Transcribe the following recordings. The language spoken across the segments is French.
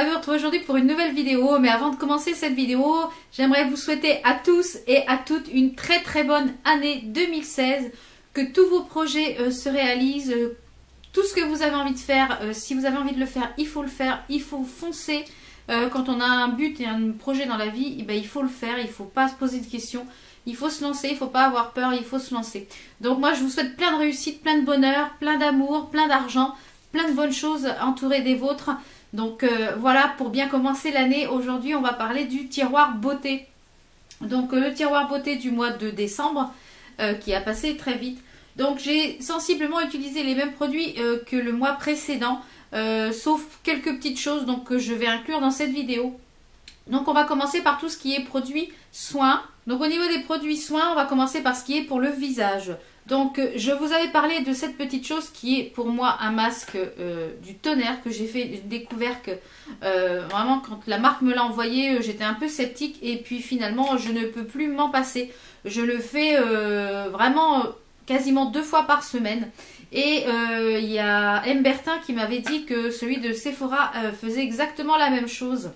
ravie de vous retrouver aujourd'hui pour une nouvelle vidéo. Mais avant de commencer cette vidéo, j'aimerais vous souhaiter à tous et à toutes une très bonne année 2016. Que tous vos projets se réalisent. Tout ce que vous avez envie de faire, si vous avez envie de le faire, il faut le faire. Il faut foncer. Quand on a un but et un projet dans la vie, eh ben, il faut le faire. Il ne faut pas se poser de questions. Il faut se lancer, il ne faut pas avoir peur, il faut se lancer. Donc moi, je vous souhaite plein de réussite, plein de bonheur, plein d'amour, plein d'argent, plein de bonnes choses entourées des vôtres. Donc voilà, pour bien commencer l'année, aujourd'hui, on va parler du tiroir beauté. Donc le tiroir beauté du mois de décembre, qui a passé très vite. Donc j'ai sensiblement utilisé les mêmes produits que le mois précédent, sauf quelques petites choses donc, que je vais inclure dans cette vidéo. Donc on va commencer par tout ce qui est produits soins. Donc au niveau des produits soins, on va commencer par ce qui est pour le visage. Donc je vous avais parlé de cette petite chose qui est pour moi un masque du tonnerre que j'ai fait découvert que vraiment quand la marque me l'a envoyé, j'étais un peu sceptique et puis finalement je ne peux plus m'en passer. Je le fais vraiment quasiment 2 fois par semaine. Et il y a M. Bertin qui m'avait dit que celui de Sephora faisait exactement la même chose.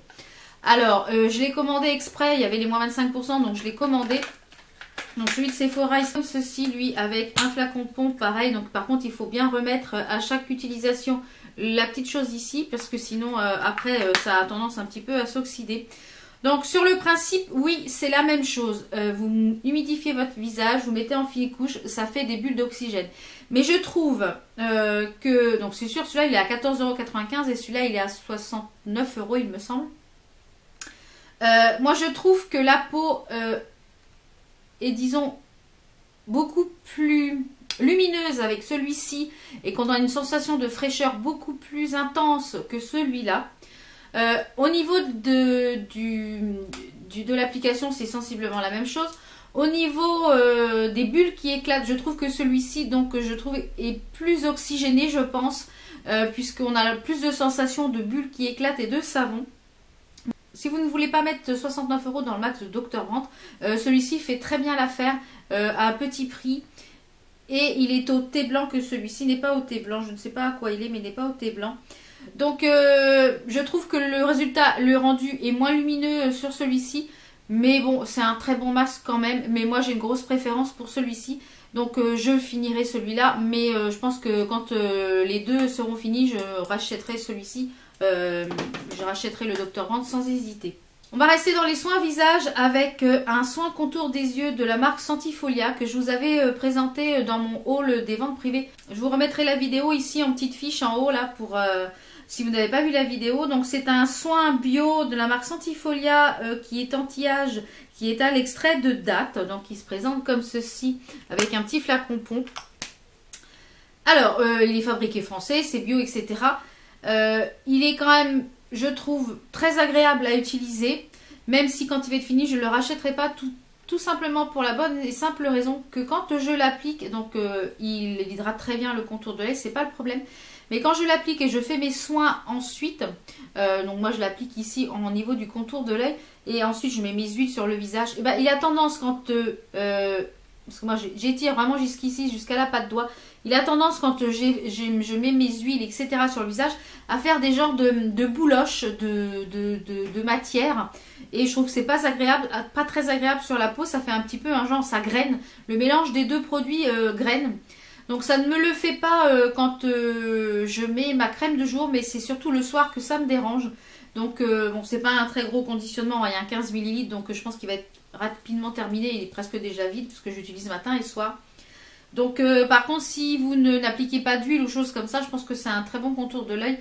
Alors, je l'ai commandé exprès, il y avait les moins 25%, donc je l'ai commandé. Donc celui de Sephora, il comme ceci, lui, avec un flacon de pompe, pareil. Donc par contre, il faut bien remettre à chaque utilisation la petite chose ici, parce que sinon, après, ça a tendance un petit peu à s'oxyder. Donc sur le principe, oui, c'est la même chose. Vous humidifiez votre visage, vous mettez en fine-couche, ça fait des bulles d'oxygène. Mais je trouve que, donc c'est sûr, celui-là, il est à 14,95 € et celui-là, il est à 69 €, il me semble. Moi je trouve que la peau est disons beaucoup plus lumineuse avec celui-ci et qu'on a une sensation de fraîcheur beaucoup plus intense que celui-là. Au niveau de l'application, c'est sensiblement la même chose. Au niveau des bulles qui éclatent, je trouve que celui-ci donc je trouve est plus oxygéné, je pense, puisqu'on a plus de sensations de bulles qui éclatent et de savon. Si vous ne voulez pas mettre 69 € dans le max de Dr. Brandt, celui-ci fait très bien l'affaire à un petit prix. Et il est au thé blanc que celui-ci n'est pas au thé blanc. Je ne sais pas à quoi il est, mais il n'est pas au thé blanc. Donc je trouve que le résultat, le rendu est moins lumineux sur celui-ci. Mais bon, c'est un très bon masque quand même. Mais moi j'ai une grosse préférence pour celui-ci. Donc je finirai celui-là. Mais je pense que quand les deux seront finis, je rachèterai celui-ci. Je rachèterai le Dr. Brandt sans hésiter. On va rester dans les soins visage avec un soin contour des yeux de la marque Sentifolia que je vous avais présenté dans mon haul des ventes privées. Je vous remettrai la vidéo ici en petite fiche en haut là pour si vous n'avez pas vu la vidéo. Donc c'est un soin bio de la marque Sentifolia qui est anti-âge, qui est à l'extrait de date. Donc il se présente comme ceci avec un petit flacon pompe. Alors il est fabriqué français, c'est bio, etc. Il est quand même, je trouve, très agréable à utiliser, même si quand il va être fini, je ne le rachèterai pas tout simplement pour la bonne et simple raison que quand je l'applique, donc il hydrate très bien le contour de l'œil, c'est pas le problème. Mais quand je l'applique et je fais mes soins ensuite, donc moi je l'applique ici au niveau du contour de l'œil et ensuite je mets mes huiles sur le visage, et ben, il a tendance quand, parce que moi j'étire vraiment jusqu'ici, jusqu'à la patte doigt, il a tendance quand je mets mes huiles, etc. sur le visage, à faire des genres de bouloches de matière. Et je trouve que c'est pas agréable, pas très agréable sur la peau. Ça fait un petit peu un genre, ça graine. Le mélange des deux produits graine. Donc ça ne me le fait pas quand je mets ma crème de jour, mais c'est surtout le soir que ça me dérange. Donc bon, c'est pas un très gros conditionnement, il y a un 15 ml, donc je pense qu'il va être rapidement terminé. Il est presque déjà vide, parce que j'utilise matin et soir. Donc par contre si vous n'appliquez pas d'huile ou choses comme ça, je pense que c'est un très bon contour de l'œil.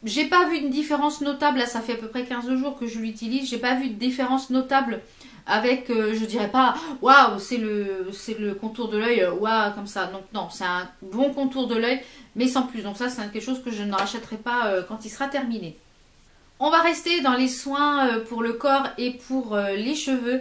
J'ai pas vu une différence notable, là ça fait à peu près 15 jours que je l'utilise, j'ai pas vu de différence notable avec, je dirais pas waouh c'est le contour de l'œil, waouh comme ça. Donc non, c'est un bon contour de l'œil mais sans plus. Donc ça c'est quelque chose que je ne rachèterai pas quand il sera terminé. On va rester dans les soins pour le corps et pour les cheveux.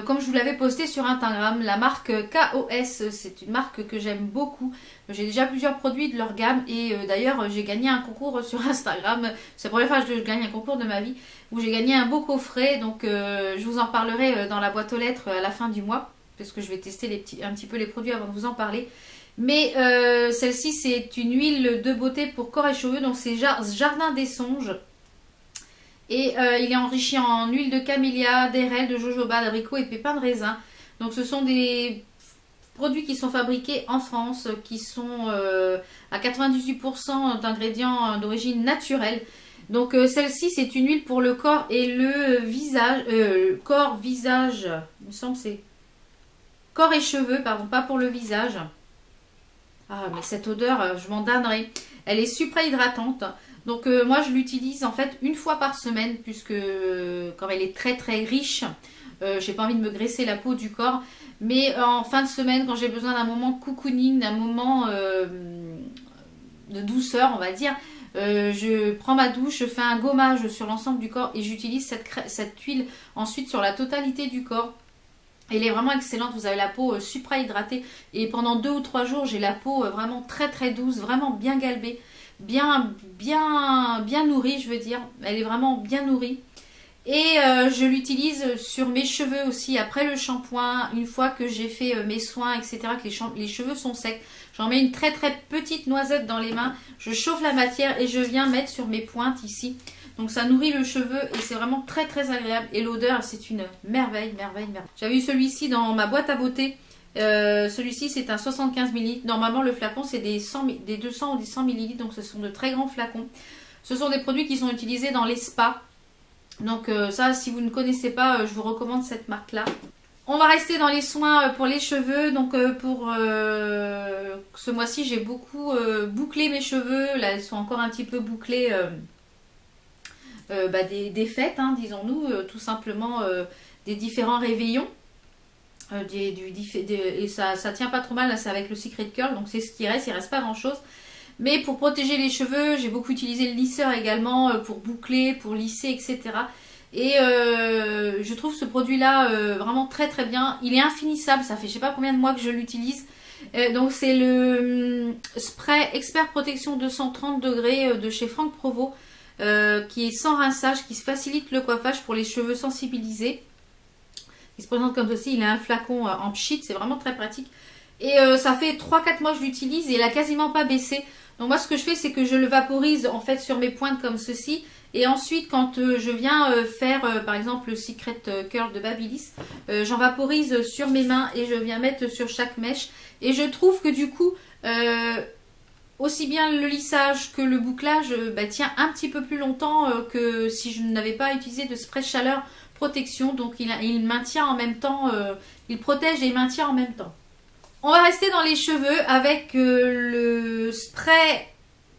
Comme je vous l'avais posté sur Instagram, la marque KOS, c'est une marque que j'aime beaucoup. J'ai déjà plusieurs produits de leur gamme et d'ailleurs j'ai gagné un concours sur Instagram. C'est la première fois que je gagne un concours de ma vie où j'ai gagné un beau coffret. Donc je vous en parlerai dans la boîte aux lettres à la fin du mois parce que je vais tester un petit peu les produits avant de vous en parler. Mais celle-ci c'est une huile de beauté pour corps et cheveux. Donc c'est Jardin des Songes. Et il est enrichi en huile de camélia, d'airelle, de jojoba, d'abricot et de pépins de raisin. Donc ce sont des produits qui sont fabriqués en France, qui sont à 98% d'ingrédients d'origine naturelle. Donc celle-ci, c'est une huile pour le corps et le visage. Corps, visage, il me semble que c'est corps et cheveux, pardon, pas pour le visage. Ah, mais cette odeur, je m'en damnerai. Elle est super hydratante. Donc moi, je l'utilise en fait une fois par semaine, puisque comme elle est très très riche, j'ai pas envie de me graisser la peau du corps. Mais en fin de semaine, quand j'ai besoin d'un moment cocooning, d'un moment de douceur, on va dire, je prends ma douche, je fais un gommage sur l'ensemble du corps et j'utilise cette huile ensuite sur la totalité du corps. Elle est vraiment excellente, vous avez la peau supra hydratée et pendant 2 ou 3 jours, j'ai la peau vraiment très très douce, vraiment bien galbée, bien nourrie, je veux dire. Elle est vraiment bien nourrie. Et je l'utilise sur mes cheveux aussi après le shampoing, une fois que j'ai fait mes soins, etc., que les cheveux sont secs. J'en mets une très très petite noisette dans les mains, je chauffe la matière et je viens mettre sur mes pointes ici. Donc ça nourrit le cheveu et c'est vraiment très très agréable. Et l'odeur, c'est une merveille, merveille, merveille. J'avais eu celui-ci dans ma boîte à beauté. Celui-ci, c'est un 75 ml. Normalement, le flacon, c'est des 200 ou des 100 ml. Donc ce sont de très grands flacons. Ce sont des produits qui sont utilisés dans les spas. Donc ça, si vous ne connaissez pas, je vous recommande cette marque-là. On va rester dans les soins pour les cheveux. Donc pour ce mois-ci, j'ai beaucoup bouclé mes cheveux. Là, ils sont encore un petit peu bouclés des fêtes, hein, disons-nous. Tout simplement des différents réveillons. Et ça tient pas trop mal. Là, c'est avec le Secret Curl. Donc c'est ce qui reste. Il reste pas grand-chose. Mais pour protéger les cheveux, j'ai beaucoup utilisé le lisseur également pour boucler, pour lisser, etc. Et je trouve ce produit-là vraiment très très bien. Il est infinissable, ça fait je sais pas combien de mois que je l'utilise. Donc c'est le spray Expert Protection 230 degrés de chez Franck Provo, qui est sans rinçage, qui facilite le coiffage pour les cheveux sensibilisés. Il se présente comme ceci, il a un flacon en pchit, c'est vraiment très pratique. Et ça fait 3-4 mois que je l'utilise et il a quasiment pas baissé. Donc moi ce que je fais, c'est que je le vaporise en fait sur mes pointes comme ceci. Et ensuite quand je viens faire par exemple le Secret Curl de Babyliss, j'en vaporise sur mes mains et je viens mettre sur chaque mèche. Et je trouve que du coup, aussi bien le lissage que le bouclage tient un petit peu plus longtemps que si je n'avais pas utilisé de spray chaleur protection. Donc il maintient en même temps, il protège et maintient en même temps. On va rester dans les cheveux avec le spray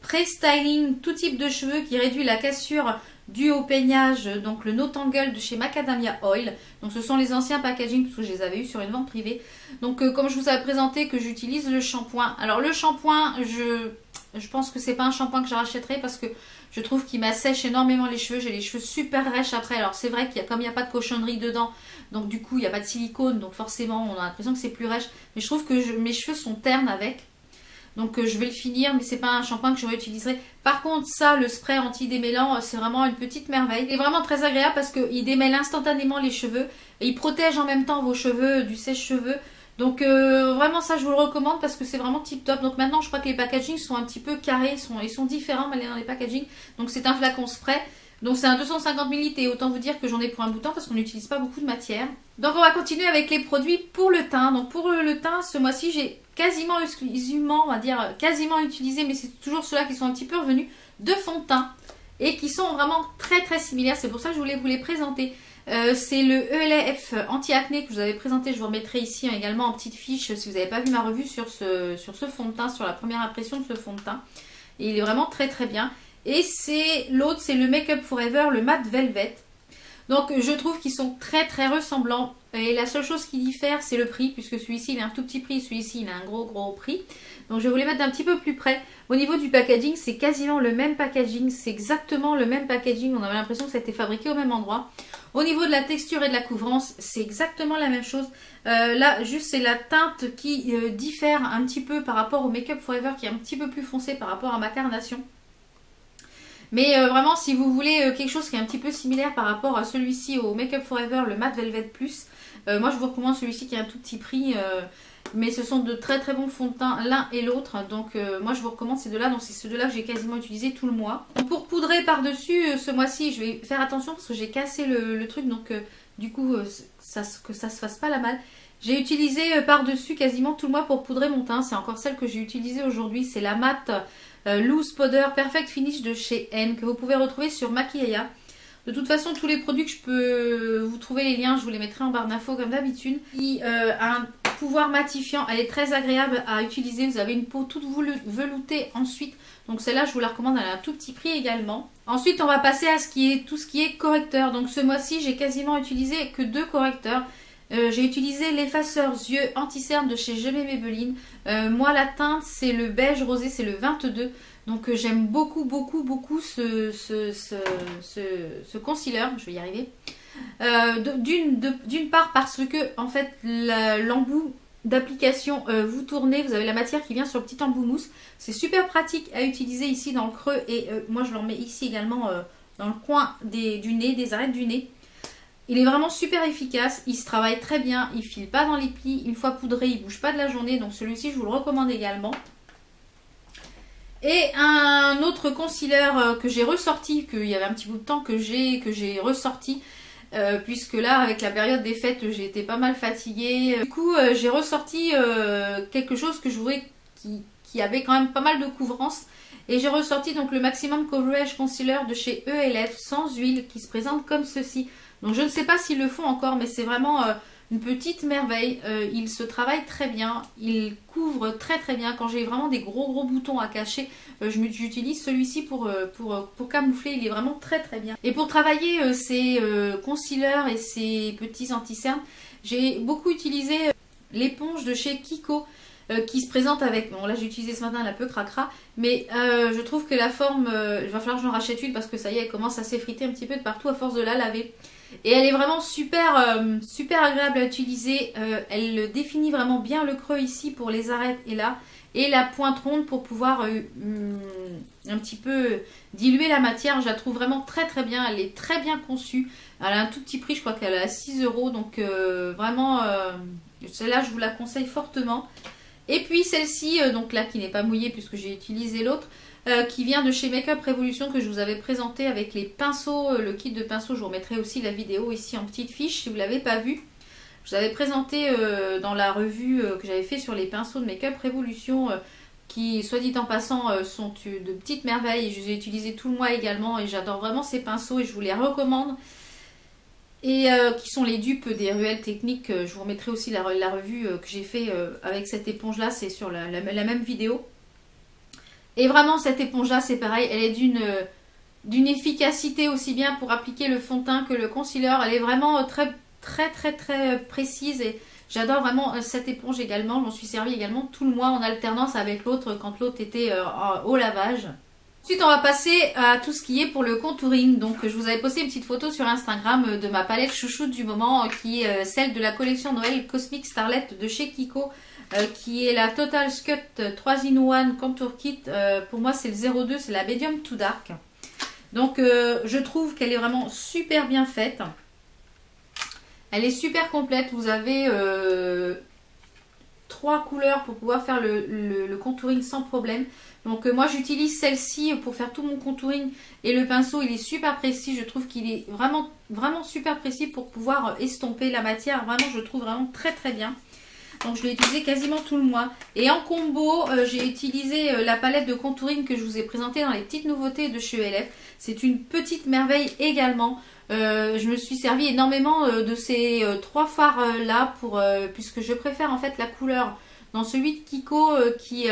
pré-styling tout type de cheveux qui réduit la cassure due au peignage, donc le No Tangle de chez Macadamia Oil. Donc ce sont les anciens packaging parce que je les avais eu sur une vente privée. Donc comme je vous avais présenté que j'utilise le shampoing. Alors le shampoing, je pense que c'est pas un shampoing que je rachèterai parce que je trouve qu'il m'assèche énormément les cheveux. J'ai les cheveux super rêches après. Alors c'est vrai comme il n'y a pas de cochonnerie dedans, donc du coup il n'y a pas de silicone, donc forcément on a l'impression que c'est plus rêche. Mais je trouve que mes cheveux sont ternes avec. Donc je vais le finir, mais c'est pas un shampoing que je réutiliserai. Par contre ça, le spray anti-démêlant, c'est vraiment une petite merveille. Il est vraiment très agréable parce qu'il démêle instantanément les cheveux. Et il protège en même temps vos cheveux du sèche-cheveux. Donc vraiment ça je vous le recommande parce que c'est vraiment tip top. Donc maintenant je crois que les packagings sont un petit peu carrés, ils sont différents mais dans les packagings. Donc c'est un flacon spray. Donc c'est un 250 ml et autant vous dire que j'en ai pour un bout de temps parce qu'on n'utilise pas beaucoup de matière. Donc on va continuer avec les produits pour le teint. Donc pour le teint, ce mois-ci j'ai quasiment exclusivement, on va dire quasiment utilisé, mais c'est toujours ceux-là qui sont un petit peu revenus, de fond de teint. Et qui sont vraiment très très similaires, c'est pour ça que je voulais vous les présenter. C'est le ELF anti-acné que je vous avais présenté, je vous remettrai ici également en petite fiche si vous n'avez pas vu ma revue sur ce fond de teint, sur la première impression de ce fond de teint. Et il est vraiment très très bien. Et l'autre, c'est le Make Up Forever, le Matte Velvet. Donc je trouve qu'ils sont très très ressemblants. Et la seule chose qui diffère, c'est le prix, puisque celui-ci il a un tout petit prix, celui-ci il a un gros prix. Donc je vais vous les mettre d'un petit peu plus près. Au niveau du packaging, c'est quasiment le même packaging, c'est exactement le même packaging. On avait l'impression que ça a été fabriqué au même endroit. Au niveau de la texture et de la couvrance, c'est exactement la même chose. Là, juste c'est la teinte qui diffère un petit peu par rapport au Make Up Forever, qui est un petit peu plus foncé par rapport à ma carnation. Mais vraiment, si vous voulez quelque chose qui est un petit peu similaire par rapport à celui-ci, au Make Up Forever, le Matte Velvet Plus, Moi je vous recommande celui-ci qui a un tout petit prix, mais ce sont de très très bons fonds de teint l'un et l'autre. Donc moi je vous recommande ces deux-là, donc c'est ces deux-là que j'ai quasiment utilisé tout le mois. Donc, pour poudrer par-dessus ce mois-ci, je vais faire attention parce que j'ai cassé le truc, donc du coup que ça se fasse pas la malle. J'ai utilisé par-dessus quasiment tout le mois pour poudrer mon teint. C'est encore celle que j'ai utilisée aujourd'hui. C'est la Matte Loose Powder Perfect Finish de chez N que vous pouvez retrouver sur Maquillaya. De toute façon, tous les produits que je peux vous trouver les liens, je vous les mettrai en barre d'infos comme d'habitude. Qui a un pouvoir matifiant. Elle est très agréable à utiliser. Vous avez une peau toute veloutée ensuite. Donc celle-là, je vous la recommande. Elle a un tout petit prix également. Ensuite, on va passer à tout ce qui est correcteur. Donc ce mois-ci, j'ai quasiment utilisé que 2 correcteurs. J'ai utilisé l'effaceur yeux anti-cerne de chez Je m'aime Maybelline. Moi la teinte c'est le beige rosé, c'est le 22. Donc j'aime beaucoup ce concealer, je vais y arriver. D'une part parce que en fait l'embout d'application, vous tournez, vous avez la matière qui vient sur le petit embout mousse. C'est super pratique à utiliser ici dans le creux et moi je l'en mets ici également dans le coin du nez, des arêtes du nez. Il est vraiment super efficace, il se travaille très bien, il ne file pas dans les plis, une fois poudré, il ne bouge pas de la journée, donc celui-ci je vous le recommande également. Et un autre concealer que j'ai ressorti, qu'il y avait un petit bout de temps que j'ai ressorti, puisque là avec la période des fêtes j'ai été pas mal fatiguée. Du coup j'ai ressorti quelque chose que je voulais qui avait quand même pas mal de couvrance. Et j'ai ressorti donc le Maximum Coverage Concealer de chez ELF sans huile qui se présente comme ceci. Donc je ne sais pas s'ils le font encore, mais c'est vraiment une petite merveille. Il se travaille très bien, il couvre très très bien. Quand j'ai vraiment des gros boutons à cacher, j'utilise celui-ci pour camoufler. Il est vraiment très très bien. Et pour travailler ces concealers et ces petits anti-cernes, j'ai beaucoup utilisé l'éponge de chez Kiko. Qui se présente avec, bon là j'ai utilisé ce matin, elle est un peu cracra, mais je trouve que la forme, il va falloir que j'en rachète une parce que ça y est, elle commence à s'effriter un petit peu de partout à force de la laver. Et elle est vraiment super agréable à utiliser, elle définit vraiment bien le creux ici pour les arêtes et là, et la pointe ronde pour pouvoir un petit peu diluer la matière. Je la trouve vraiment très très bien, elle est très bien conçue, elle a un tout petit prix, je crois qu'elle est à 6 €, donc vraiment celle-là je vous la conseille fortement. Et puis celle-ci, donc là qui n'est pas mouillée puisque j'ai utilisé l'autre, qui vient de chez Makeup Revolution que je vous avais présenté avec les pinceaux, le kit de pinceaux. Je vous remettrai aussi la vidéo ici en petite fiche si vous ne l'avez pas vue. Je vous avais présenté dans la revue que j'avais fait sur les pinceaux de Makeup Revolution qui, soit dit en passant, sont de petites merveilles. Je les ai utilisés tout le mois également et j'adore vraiment ces pinceaux et je vous les recommande. Et qui sont les dupes des ruelles techniques. Je vous remettrai aussi la revue que j'ai fait avec cette éponge là, c'est sur la même vidéo. Et vraiment cette éponge là c'est pareil, elle est d'une efficacité aussi bien pour appliquer le fond de teint que le concealer. Elle est vraiment très précise et j'adore vraiment cette éponge également. Je m'en suis servi également tout le mois en alternance avec l'autre quand l'autre était au lavage. Ensuite, on va passer à tout ce qui est pour le contouring. Donc, je vous avais posté une petite photo sur Instagram de ma palette chouchoute du moment, qui est celle de la collection Noël Cosmic Starlet de chez Kiko, qui est la Total Scut 3-in-1 Contour Kit. Pour moi, c'est le 02, c'est la Medium to Dark. Donc, je trouve qu'elle est vraiment super bien faite. Elle est super complète. Vous avez 3 couleurs pour pouvoir faire le contouring sans problème. Donc moi j'utilise celle-ci pour faire tout mon contouring et le pinceau il est super précis, je trouve qu'il est vraiment super précis pour pouvoir estomper la matière, vraiment je trouve vraiment très bien. Donc je l'ai utilisé quasiment tout le mois. Et en combo j'ai utilisé la palette de contouring que je vous ai présentée dans les petites nouveautés de chez ELF. C'est une petite merveille également. Je me suis servi énormément de ces 3 fards là puisque je préfère en fait la couleur dans celui de Kiko qui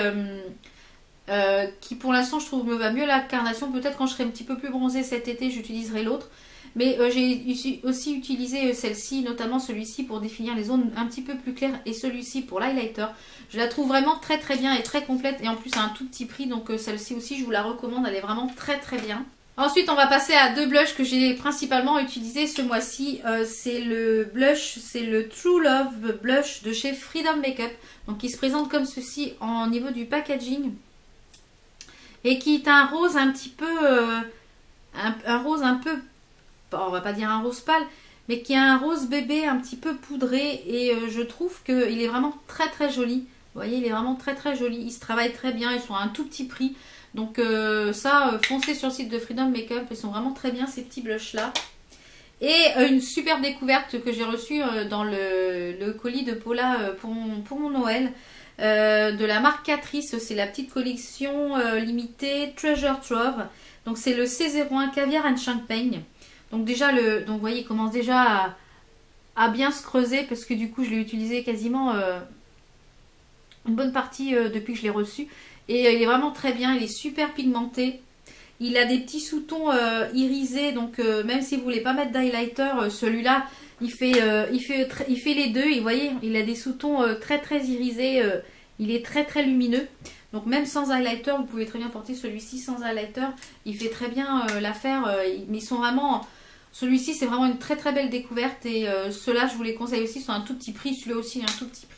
pour l'instant je trouve me va mieux la carnation. Peut-être quand je serai un petit peu plus bronzée cet été j'utiliserai l'autre, mais j'ai aussi utilisé celle-ci, notamment celui-ci pour définir les zones un petit peu plus claires et celui-ci pour l'highlighter. Je la trouve vraiment très bien et très complète et en plus à un tout petit prix, donc celle-ci aussi je vous la recommande, elle est vraiment très bien. Ensuite on va passer à 2 blushs que j'ai principalement utilisés ce mois-ci. C'est le blush, c'est le True Love blush de chez Freedom Makeup, donc qui se présente comme ceci en niveau du packaging. Et qui est un rose un petit peu, un rose un peu, on va pas dire un rose pâle, mais qui a un rose bébé un petit peu poudré. Et je trouve qu'il est vraiment très très joli. Vous voyez, il est vraiment très très joli. Il se travaille très bien, ils sont à un tout petit prix. Donc foncez sur le site de Freedom Makeup, ils sont vraiment très bien ces petits blushs là. Et une superbe découverte que j'ai reçue dans le colis de Paula pour mon Noël. De la marque Catrice, c'est la petite collection limitée Treasure Trove. Donc c'est le C01 Caviar and Champagne. Donc déjà, donc vous voyez, il commence déjà à bien se creuser parce que du coup je l'ai utilisé quasiment une bonne partie depuis que je l'ai reçu. Et il est vraiment très bien, il est super pigmenté. Il a des petits sous-tons irisés, donc même si vous voulez pas mettre d'highlighter, celui-là, il fait les deux. Et vous voyez, il a des sous-tons très très irisés, il est très très lumineux. Donc même sans highlighter, vous pouvez très bien porter celui-ci sans highlighter. Il fait très bien l'affaire, mais ils sont vraiment... Celui-ci, c'est vraiment une très très belle découverte et ceux-là, je vous les conseille aussi, sont un tout petit prix. Celui-là aussi, un tout petit prix.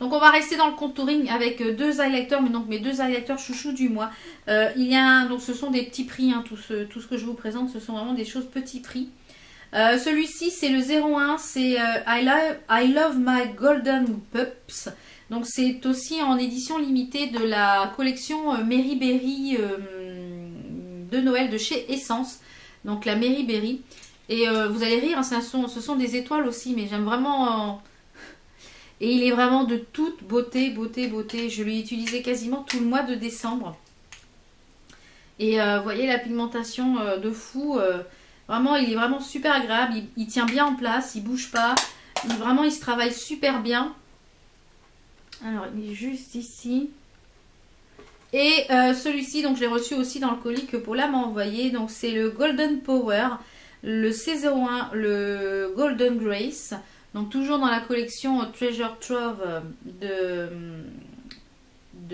Donc on va rester dans le contouring avec deux highlighters, mais donc mes deux highlighters chouchou du mois. Donc ce sont des petits prix, hein, tout ce que je vous présente, ce sont vraiment des choses petits prix. Celui-ci c'est le 01, c'est I Love My Golden Pups. Donc c'est aussi en édition limitée de la collection Mary Berry de Noël de chez Essence. Donc la Mary Berry. Et vous allez rire, hein, ce sont des étoiles aussi, mais j'aime vraiment... Et il est vraiment de toute beauté, beauté, beauté. Je l'ai utilisé quasiment tout le mois de décembre. Et vous voyez la pigmentation de fou. Vraiment, il est vraiment super agréable. Il tient bien en place, il bouge pas. Vraiment, il se travaille super bien. Alors, il est juste ici. Et celui-ci, donc je l'ai reçu aussi dans le colis que Paula m'a envoyé. Donc c'est le Golden Power, le C01, le Golden Grace. Donc toujours dans la collection Treasure Trove de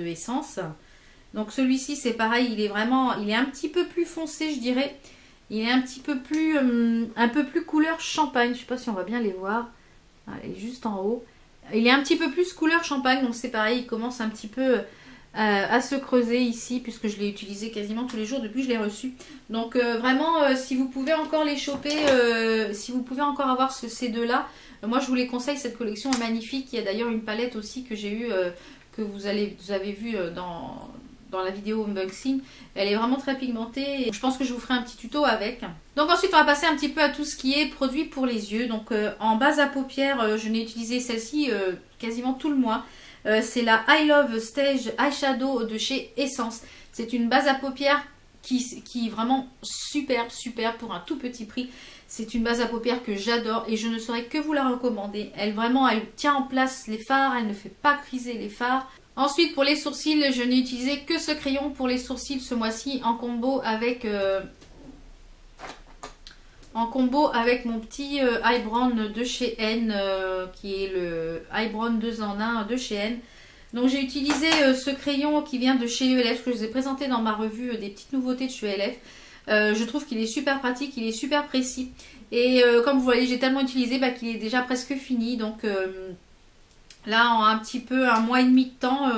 Essence. Donc celui-ci c'est pareil, il est un petit peu plus foncé je dirais. Il est un peu plus couleur champagne. Je sais pas si on va bien les voir. Il est juste en haut. Il est un petit peu plus couleur champagne, donc c'est pareil, il commence un petit peu à se creuser ici puisque je l'ai utilisé quasiment tous les jours depuis que je l'ai reçu. Donc vraiment si vous pouvez encore les choper, si vous pouvez encore avoir ces deux là, moi je vous les conseille, cette collection est magnifique. Il y a d'ailleurs une palette aussi que j'ai eue, que vous avez vu dans la vidéo unboxing. Elle est vraiment très pigmentée et je pense que je vous ferai un petit tuto avec. Donc ensuite on va passer un petit peu à tout ce qui est produit pour les yeux. Donc en base à paupières, je n'ai utilisé celle-ci quasiment tout le mois. C'est la I Love Stage Eyeshadow de chez Essence. C'est une base à paupières qui est vraiment super pour un tout petit prix. C'est une base à paupières que j'adore et je ne saurais que vous la recommander. Elle tient en place les fards, elle ne fait pas criser les fards. Ensuite pour les sourcils, je n'ai utilisé que ce crayon pour les sourcils ce mois-ci en combo avec mon petit Eye Brown de chez N, qui est le Eye Brown 2 en 1 de chez N. Donc j'ai utilisé ce crayon qui vient de chez ELF, que je vous ai présenté dans ma revue des petites nouveautés de chez ELF. Je trouve qu'il est super pratique, il est super précis. Et comme vous voyez, j'ai tellement utilisé qu'il est déjà presque fini. Donc là, en un mois et demi de temps,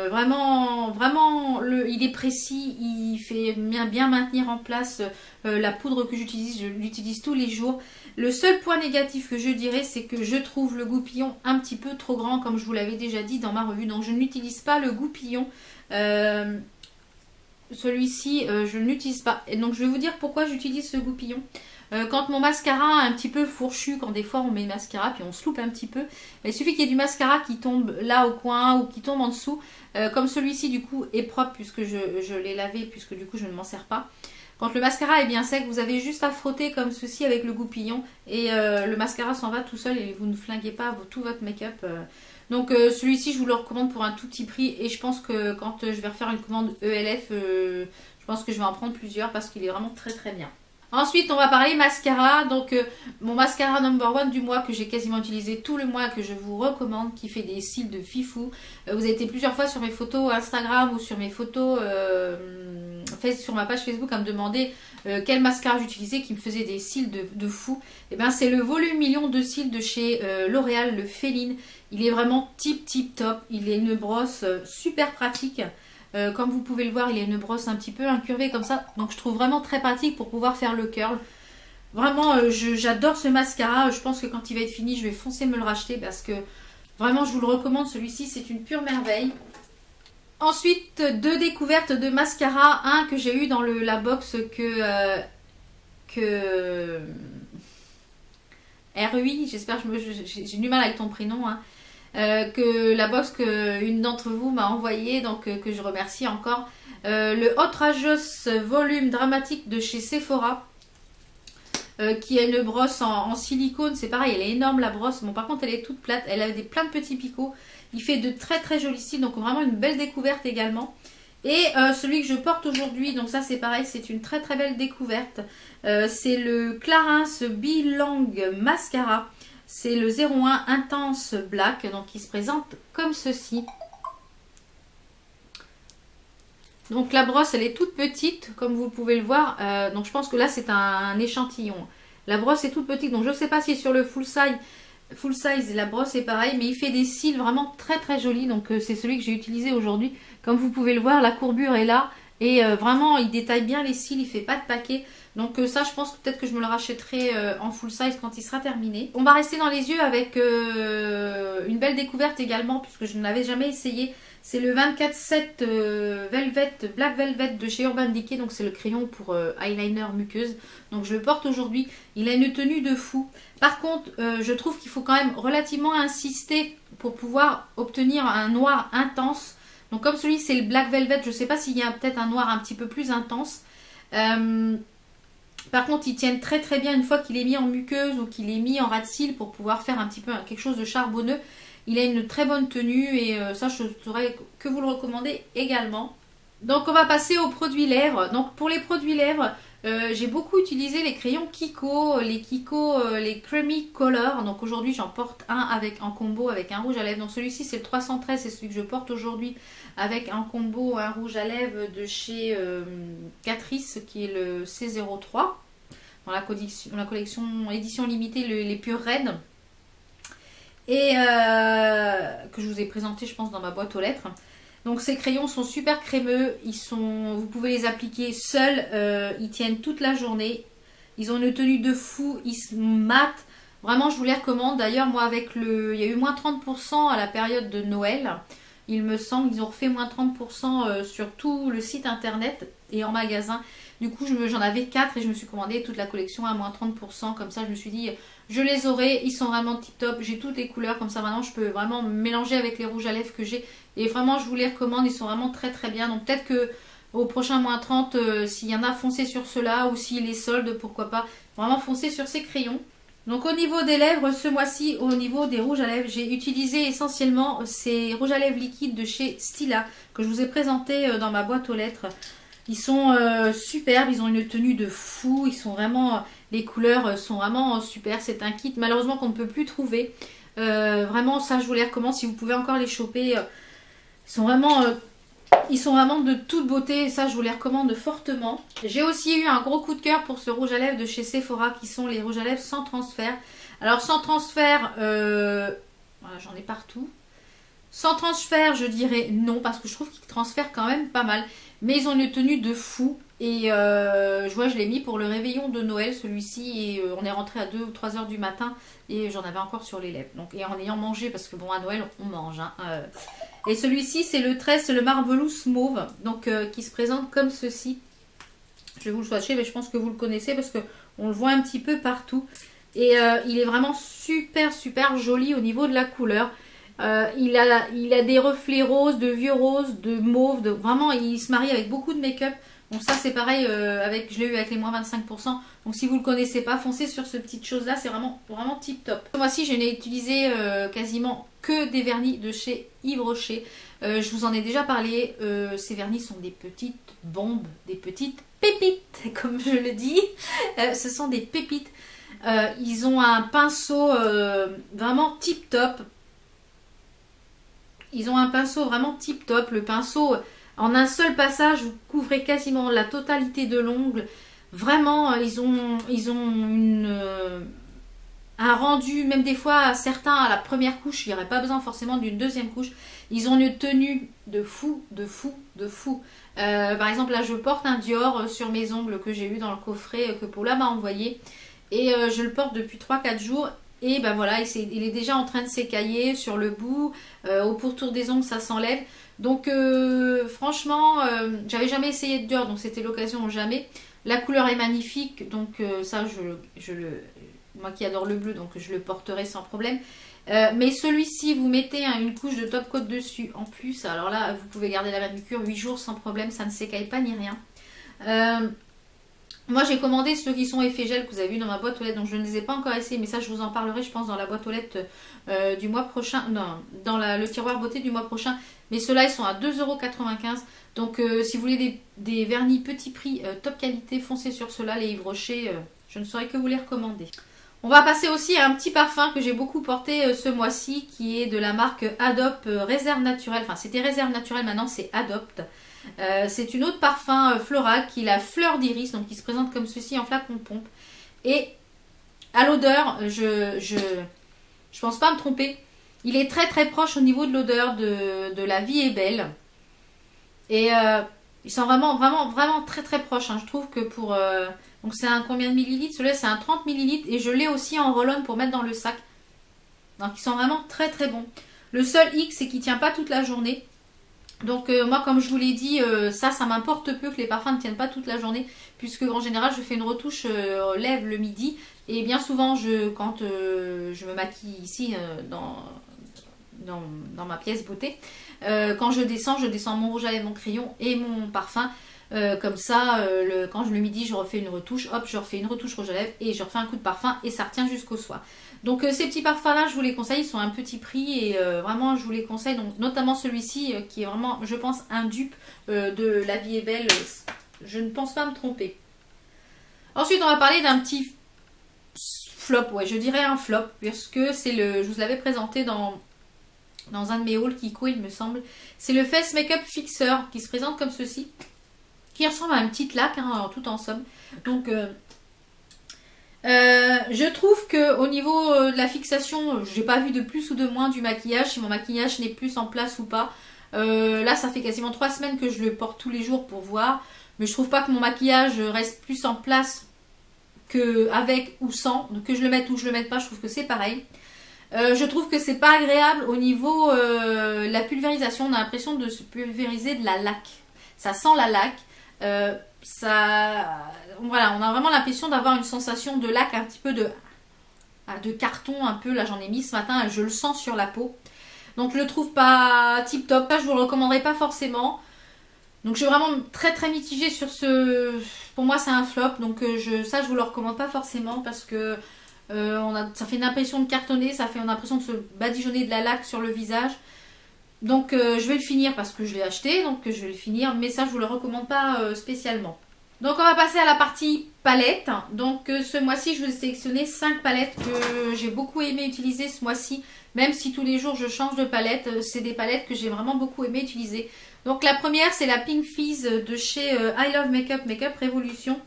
vraiment, il est précis, il fait bien maintenir en place la poudre que j'utilise, je l'utilise tous les jours. Le seul point négatif que je dirais, c'est que je trouve le goupillon un petit peu trop grand, comme je vous l'avais déjà dit dans ma revue. Donc je n'utilise pas le goupillon. Celui-ci, je ne l'utilise pas. Et donc je vais vous dire pourquoi j'utilise ce goupillon. Quand mon mascara est un petit peu fourchu, quand des fois on met le mascara puis on se loupe un petit peu, il suffit qu'il y ait du mascara qui tombe là au coin ou qui tombe en dessous. Comme celui-ci du coup est propre puisque je l'ai lavé, puisque du coup je ne m'en sers pas. Quand le mascara est bien sec, vous avez juste à frotter comme ceci avec le goupillon et le mascara s'en va tout seul et vous ne flinguez pas tout votre make-up. Donc celui-ci je vous le recommande pour un tout petit prix et je pense que quand je vais refaire une commande ELF, je pense que je vais en prendre plusieurs parce qu'il est vraiment très bien. Ensuite, on va parler mascara. Donc, mon mascara number one du mois que j'ai quasiment utilisé tout le mois, que je vous recommande, qui fait des cils de fifou. Vous avez été plusieurs fois sur mes photos Instagram ou sur mes photos sur ma page Facebook à me demander quel mascara j'utilisais qui me faisait des cils de fou. Et bien, c'est le volume million de cils de chez L'Oréal, le Féline. Il est vraiment tip top. Il est une brosse super pratique. Comme vous pouvez le voir, il a une brosse un petit peu incurvée comme ça. Donc je trouve vraiment très pratique pour pouvoir faire le curl. Vraiment, j'adore ce mascara. Je pense que quand il va être fini, je vais foncer me le racheter parce que vraiment, je vous le recommande. Celui-ci, c'est une pure merveille. Ensuite, 2 découvertes de mascara. Un que j'ai eu dans la box RUI, j'espère que j'ai du mal avec ton prénom, hein. Que la box qu'une d'entre vous m'a envoyé, donc que je remercie encore. Le Outrageous Volume Dramatique de chez Sephora, qui a une brosse en silicone. C'est pareil, elle est énorme la brosse. Bon, par contre, elle est toute plate. Elle a plein de petits picots. Il fait de très très jolis cils, donc vraiment une belle découverte également. Et celui que je porte aujourd'hui, donc ça c'est pareil, c'est une très très belle découverte. C'est le Clarins Bilang Mascara. C'est le 01 Intense Black, donc il se présente comme ceci. Donc la brosse elle est toute petite, comme vous pouvez le voir. Donc je pense que là c'est un échantillon. La brosse est toute petite, donc je ne sais pas si sur le full size la brosse est pareille, mais il fait des cils vraiment très très jolis. Donc c'est celui que j'ai utilisé aujourd'hui. Comme vous pouvez le voir, la courbure est là et vraiment il détaille bien les cils, il fait pas de paquet. Donc ça je pense que peut-être que je me le rachèterai en full size quand il sera terminé. On va rester dans les yeux avec une belle découverte également, puisque je ne l'avais jamais essayé. C'est le 24-7 Black Velvet de chez Urban Decay. Donc c'est le crayon pour eyeliner muqueuse. Donc je le porte aujourd'hui. Il a une tenue de fou. Par contre, je trouve qu'il faut quand même relativement insister pour pouvoir obtenir un noir intense. Donc comme celui c'est le Black Velvet, je ne sais pas s'il y a peut-être un noir un petit peu plus intense. Par contre, ils tiennent très très bien une fois qu'il est mis en muqueuse ou qu'il est mis en ras de cils pour pouvoir faire un petit peu quelque chose de charbonneux. Il a une très bonne tenue et ça je saurais que vous le recommandez également. Donc on va passer aux produits lèvres. Donc pour les produits lèvres, j'ai beaucoup utilisé les crayons Kiko, les Creamy Color. Donc aujourd'hui j'en porte un en combo avec un rouge à lèvres. Donc celui-ci c'est le 313, c'est celui que je porte aujourd'hui avec un combo, un rouge à lèvres de chez Catrice qui est le C03. Dans la collection édition limitée, les Pure Red. Et que je vous ai présenté je pense dans ma boîte aux lettres. Donc ces crayons sont super crémeux, vous pouvez les appliquer seuls, ils tiennent toute la journée, ils ont une tenue de fou, ils se matent, vraiment je vous les recommande. D'ailleurs moi il y a eu moins 30% à la période de Noël, il me semble qu'ils ont refait moins 30% sur tout le site internet et en magasin. Du coup j'en avais 4 et je me suis commandé toute la collection à moins 30%, comme ça je me suis dit je les aurai, ils sont vraiment tip top, j'ai toutes les couleurs, comme ça maintenant je peux vraiment me mélanger avec les rouges à lèvres que j'ai. Et vraiment je vous les recommande, ils sont vraiment très très bien. Donc peut-être que au prochain moins 30, s'il y en a, foncez sur ceux-là, ou s'il est solde, pourquoi pas, vraiment foncez sur ces crayons. Donc au niveau des lèvres, ce mois-ci, au niveau des rouges à lèvres, j'ai utilisé essentiellement ces rouges à lèvres liquides de chez Stila, que je vous ai présenté dans ma boîte aux lettres. Ils sont superbes, ils ont une tenue de fou, ils sont vraiment, les couleurs sont vraiment super. C'est un kit malheureusement qu'on ne peut plus trouver. Vraiment ça je vous les recommande si vous pouvez encore les choper. Ils sont vraiment de toute beauté, ça je vous les recommande fortement. J'ai aussi eu un gros coup de cœur pour ce rouge à lèvres de chez Sephora qui sont les rouges à lèvres sans transfert. Alors sans transfert, voilà, j'en ai partout. Sans transfert je dirais non parce que je trouve qu'ils transfèrent quand même pas mal. Mais ils ont une tenue de fou et je l'ai mis pour le réveillon de Noël celui-ci et on est rentré à 2 ou 3 heures du matin et j'en avais encore sur les lèvres. Donc, et en ayant mangé parce que bon à Noël on mange. Hein, Et celui-ci c'est le Tresse, le Marvelous Mauve donc qui se présente comme ceci. Je vais vous le swatcher mais je pense que vous le connaissez parce qu'on le voit un petit peu partout. Et il est vraiment super super joli au niveau de la couleur. Il a des reflets roses, de vieux roses, de mauve, vraiment il se marie avec beaucoup de make-up. Donc ça c'est pareil, je l'ai eu avec les moins 25%. Donc si vous ne le connaissez pas, foncez sur ce petite chose là, c'est vraiment, vraiment tip top. Moi aussi je n'ai utilisé quasiment que des vernis de chez Yves Rocher. Je vous en ai déjà parlé, ces vernis sont des petites bombes, des petites pépites comme je le dis. Ce sont des pépites. Ils ont un pinceau vraiment tip top. Ils ont un pinceau vraiment tip top. Le pinceau, en un seul passage, vous couvrez quasiment la totalité de l'ongle. Vraiment, ils ont un rendu, même des fois, certains à la première couche, il n'y aurait pas besoin forcément d'une deuxième couche. Ils ont une tenue de fou, de fou, de fou. Par exemple, là, je porte un Dior sur mes ongles que j'ai eu dans le coffret que Paula m'a envoyé. et je le porte depuis 3-4 jours. Et ben voilà, il est déjà en train de s'écailler sur le bout. Au pourtour des ongles, ça s'enlève. Donc franchement, j'avais jamais essayé de Dior, donc c'était l'occasion ou jamais. La couleur est magnifique, donc ça, moi qui adore le bleu, donc je le porterai sans problème. Mais celui-ci, vous mettez une couche de top coat dessus en plus. Alors là, vous pouvez garder la manucure 8 jours sans problème, ça ne s'écaille pas ni rien. Moi j'ai commandé ceux qui sont effet gel que vous avez vu dans ma boîte aux lettres, donc je ne les ai pas encore essayés, mais ça je vous en parlerai je pense dans la boîte aux lettres du mois prochain, non, dans le tiroir beauté du mois prochain. Mais ceux-là ils sont à 2,95 €, donc si vous voulez des vernis petit prix top qualité, foncez sur ceux-là, les Yves Rocher, je ne saurais que vous les recommander. On va passer aussi à un petit parfum que j'ai beaucoup porté ce mois-ci, qui est de la marque Adopt Réserve Naturelle, enfin c'était Réserve Naturelle, maintenant c'est Adopt. C'est une autre parfum floral qui est la fleur d'iris, donc qui se présente comme ceci en flacon pompe. Et à l'odeur, je pense pas me tromper. Il est très très proche au niveau de l'odeur de La Vie est belle. Et ils sont vraiment très très proches. Hein. Je trouve que pour... donc c'est un combien de millilitres? Celui-là c'est un 30 millilitres et je l'ai aussi en roll-on pour mettre dans le sac. Donc ils sont vraiment très très bons. Le seul hic c'est qu'il ne tient pas toute la journée. Donc moi comme je vous l'ai dit, ça m'importe peu que les parfums ne tiennent pas toute la journée, puisque en général je fais une retouche lèvres le midi, et bien souvent quand je me maquille ici dans ma pièce beauté, quand je descends mon rouge à lèvres, mon crayon et mon parfum. Comme ça, quand le midi je refais une retouche, hop, je refais une retouche rouge à lèvres et je refais un coup de parfum et ça retient jusqu'au soir. Donc ces petits parfums là, je vous les conseille, ils sont à un petit prix et vraiment je vous les conseille, donc notamment celui-ci qui est vraiment, je pense, un dupe de La Vie est belle, je ne pense pas me tromper. Ensuite on va parler d'un petit flop, ouais je dirais un flop, parce que je vous l'avais présenté dans un de mes hauls Kiko il me semble, c'est le Face Makeup Fixer qui se présente comme ceci, qui ressemble à une petite laque, hein, tout en somme. Donc je trouve que au niveau de la fixation, j'ai pas vu de plus ou de moins du maquillage, si mon maquillage n'est plus en place ou pas. Là ça fait quasiment 3 semaines que je le porte tous les jours pour voir, mais je trouve pas que mon maquillage reste plus en place que avec ou sans. Donc que je le mette ou je le mette pas, je trouve que c'est pareil. Je trouve que c'est pas agréable au niveau la pulvérisation, on a l'impression de se pulvériser de la laque. Ça sent la laque. Voilà, on a vraiment l'impression d'avoir une sensation de laque, un petit peu de carton un peu. Là j'en ai mis ce matin et je le sens sur la peau, donc je le trouve pas tip top. Là je vous le recommanderais pas forcément, donc je suis vraiment très très mitigée sur ce. Pour moi c'est un flop, donc ça je vous le recommande pas forcément, parce que ça fait une impression de cartonner, on a l'impression de se badigeonner de la laque sur le visage. Donc je vais le finir parce que je l'ai acheté, donc je vais le finir, mais ça je vous le recommande pas spécialement. Donc on va passer à la partie palette. Donc ce mois-ci je vous ai sélectionné 5 palettes que j'ai beaucoup aimé utiliser ce mois-ci, même si tous les jours je change de palette, c'est des palettes que j'ai vraiment beaucoup aimé utiliser. Donc la première c'est la Pink Fizz de chez I Love Makeup, Makeup Revolution,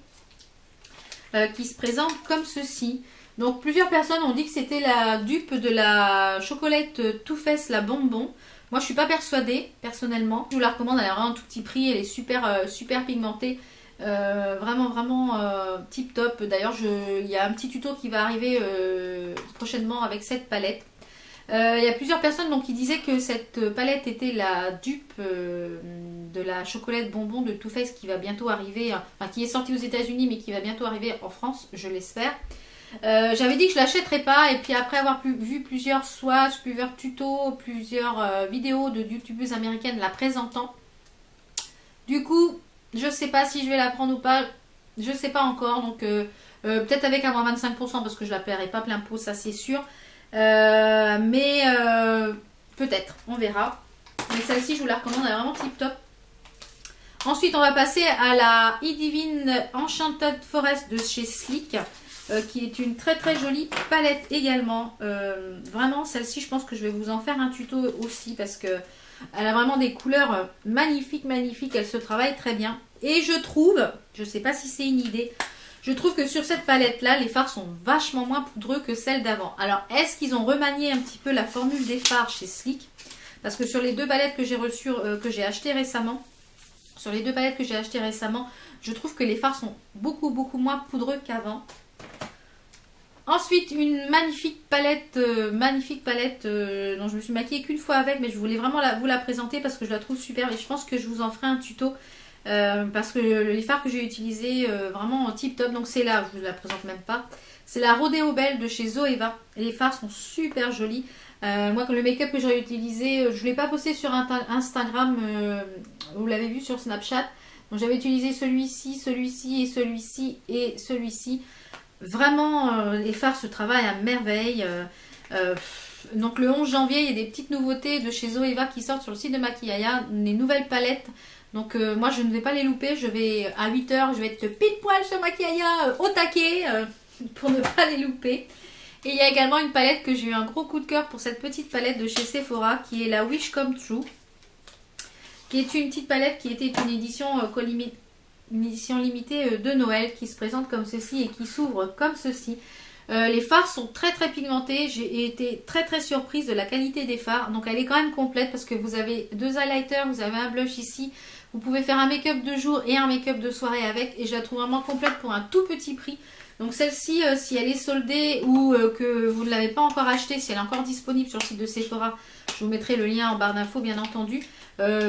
qui se présente comme ceci. Donc plusieurs personnes ont dit que c'était la dupe de la chocolate Too Faced, la bonbon. Moi je suis pas persuadée personnellement. Je vous la recommande, elle est vraiment un tout petit prix, elle est super pigmentée. Vraiment tip top. D'ailleurs il y a un petit tuto qui va arriver prochainement avec cette palette. Il y a plusieurs personnes donc, qui disaient que cette palette était la dupe de la chocolate bonbon de Too Faced qui va bientôt arriver, enfin qui est sortie aux États-Unis mais qui va bientôt arriver en France, je l'espère. J'avais dit que je l'achèterais pas, et puis après avoir vu plusieurs swatchs, plusieurs tutos, plusieurs vidéos de youtubeuses américaines la présentant, du coup je sais pas si je vais la prendre ou pas, je sais pas encore. Donc peut-être avec un moins 25% parce que je la paierai pas plein pot, ça c'est sûr, mais peut-être, on verra. Mais celle-ci je vous la recommande, elle est vraiment tip top. Ensuite on va passer à la E-Divine Enchanted Forest de chez Sleek, qui est une très très jolie palette également. Vraiment celle-ci je pense que je vais vous en faire un tuto aussi, parce que elle a vraiment des couleurs magnifiques, elle se travaille très bien. Et je trouve, je sais pas si c'est une idée, je trouve que sur cette palette là les fards sont vachement moins poudreux que celles d'avant. Alors est-ce qu'ils ont remanié un petit peu la formule des fards chez Sleek? Parce que sur les deux palettes que j'ai reçues, que j'ai achetées récemment, je trouve que les fards sont beaucoup moins poudreux qu'avant. Ensuite, une magnifique palette dont je me suis maquillée qu'une fois avec, mais je voulais vraiment vous la présenter parce que je la trouve super et je pense que je vous en ferai un tuto parce que les fards que j'ai utilisés vraiment tip top. Donc c'est là, je vous la présente même pas. C'est la Rodeo Belle de chez Zoeva. Les fards sont super jolis. Moi, le make-up que j'aurais utilisé, je ne l'ai pas posté sur Instagram, vous l'avez vu sur Snapchat. Donc j'avais utilisé celui-ci, celui-ci et celui-ci et celui-ci. Vraiment, les fards se travaillent à merveille. Donc le 11 janvier, il y a des petites nouveautés de chez Zoeva qui sortent sur le site de Maquillaya, des nouvelles palettes. Donc moi, je ne vais pas les louper. Je vais à 8 h, je vais être pile poil sur Maquillaya, au taquet, pour ne pas les louper. Et il y a également une palette que j'ai eu un gros coup de cœur pour cette petite palette de chez Sephora, qui est la Wish Come True. Qui est une petite palette qui était une édition limitée de Noël qui se présente comme ceci et qui s'ouvre comme ceci. Les fards sont très très pigmentés. J'ai été très très surprise de la qualité des fards. Donc elle est quand même complète parce que vous avez 2 highlighters, vous avez un blush ici. Vous pouvez faire un make-up de jour et un make-up de soirée avec. Et je la trouve vraiment complète pour un tout petit prix. Donc celle-ci, si elle est soldée ou que vous ne l'avez pas encore achetée, si elle est encore disponible sur le site de Sephora, je vous mettrai le lien en barre d'infos bien entendu.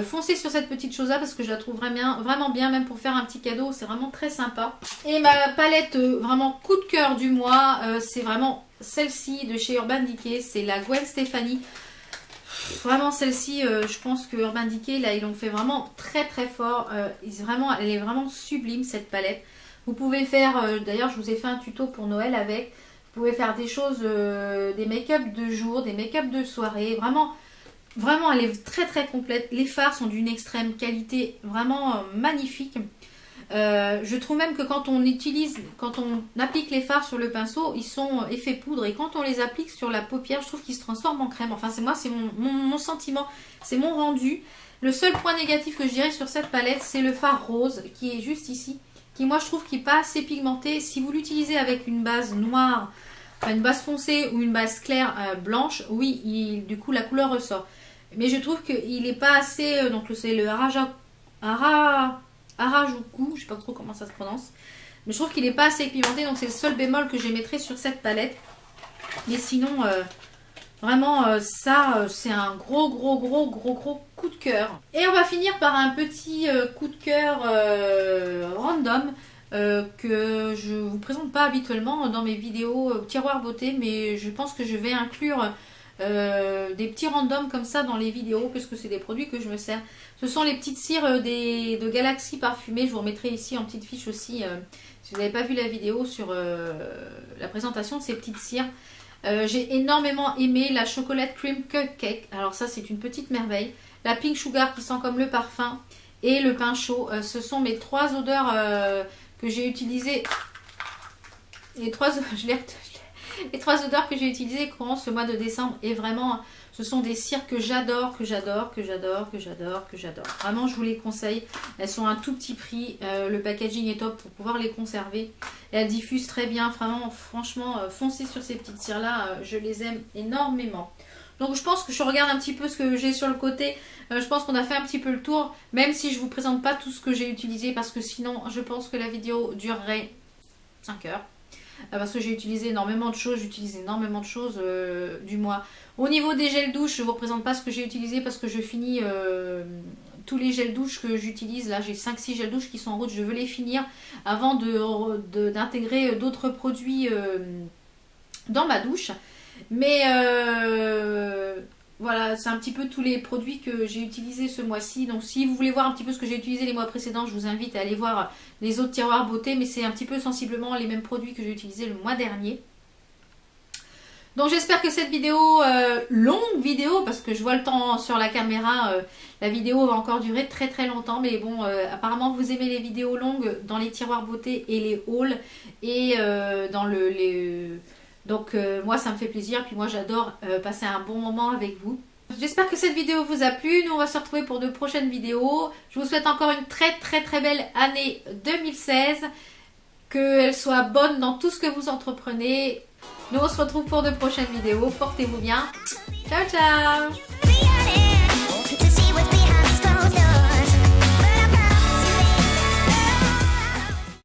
Foncez sur cette petite chose là parce que je la trouve vraiment bien, même pour faire un petit cadeau, c'est vraiment très sympa. Et ma palette vraiment coup de cœur du mois, c'est vraiment celle-ci de chez Urban Decay, c'est la Gwen Stefani. Vraiment celle-ci, je pense que Urban Decay là ils l'ont fait vraiment très très fort. Elle est vraiment sublime cette palette. Vous pouvez faire, d'ailleurs je vous ai fait un tuto pour Noël avec, vous pouvez faire des choses, des make-up de jour, des make-up de soirée, vraiment elle est très très complète. Les fards sont d'une extrême qualité, vraiment magnifique. Je trouve même que quand on applique les fards sur le pinceau, ils sont effet poudre et quand on les applique sur la paupière, je trouve qu'ils se transforment en crème. Enfin c'est mon sentiment, c'est mon rendu. Le seul point négatif que je dirais sur cette palette, c'est le fard rose qui est juste ici. Qui moi je trouve qu'il n'est pas assez pigmenté. Si vous l'utilisez avec une base noire, enfin une base foncée ou une base claire blanche, oui, du coup la couleur ressort. Mais je trouve qu'il n'est pas assez, donc c'est le Harajuku, je sais pas trop comment ça se prononce. Mais je trouve qu'il n'est pas assez pigmenté, donc c'est le seul bémol que j'émettrai sur cette palette. Mais sinon, vraiment ça c'est un gros coup de cœur. Et on va finir par un petit coup de cœur random que je vous présente pas habituellement dans mes vidéos tiroir beauté, mais je pense que je vais inclure des petits randoms comme ça dans les vidéos puisque c'est des produits que je me sers. Ce sont les petites cires de Galaxy parfumées. Je vous remettrai ici en petite fiche aussi si vous n'avez pas vu la vidéo sur la présentation de ces petites cires. J'ai énormément aimé la chocolate cream cupcake. Alors ça c'est une petite merveille. La pink sugar qui sent comme le parfum et le pain chaud. Ce sont mes 3 odeurs que j'ai utilisées. Les 3 odeurs que j'ai utilisées courant ce mois de décembre. Et vraiment ce sont des cires que j'adore, Vraiment je vous les conseille. Elles sont à un tout petit prix. Le packaging est top pour pouvoir les conserver. Et elles diffusent très bien. Vraiment franchement foncez sur ces petites cires là. Je les aime énormément. Donc je pense que je regarde un petit peu ce que j'ai sur le côté. Je pense qu'on a fait un petit peu le tour. Même si je ne vous présente pas tout ce que j'ai utilisé. Parce que sinon je pense que la vidéo durerait 5 heures. Parce que j'ai utilisé énormément de choses. J'utilise énormément de choses du mois. Au niveau des gels douche, je ne vous représente pas ce que j'ai utilisé. Parce que je finis tous les gels douche que j'utilise. Là j'ai 5-6 gels douche qui sont en route. Je veux les finir avant d'intégrer d'autres produits dans ma douche. Mais voilà, c'est un petit peu tous les produits que j'ai utilisés ce mois-ci. Donc si vous voulez voir un petit peu ce que j'ai utilisé les mois précédents, je vous invite à aller voir les autres tiroirs beauté. Mais c'est un petit peu sensiblement les mêmes produits que j'ai utilisés le mois dernier. Donc j'espère que cette vidéo, longue vidéo, parce que je vois le temps sur la caméra, la vidéo va encore durer très très longtemps. Mais bon, apparemment vous aimez les vidéos longues dans les tiroirs beauté et les hauls. Et dans Donc moi ça me fait plaisir, puis moi j'adore passer un bon moment avec vous. J'espère que cette vidéo vous a plu. Nous on va se retrouver pour de prochaines vidéos. Je vous souhaite encore une très belle année 2016. Qu'elle soit bonne dans tout ce que vous entreprenez. Nous on se retrouve pour de prochaines vidéos. Portez-vous bien. Ciao ciao.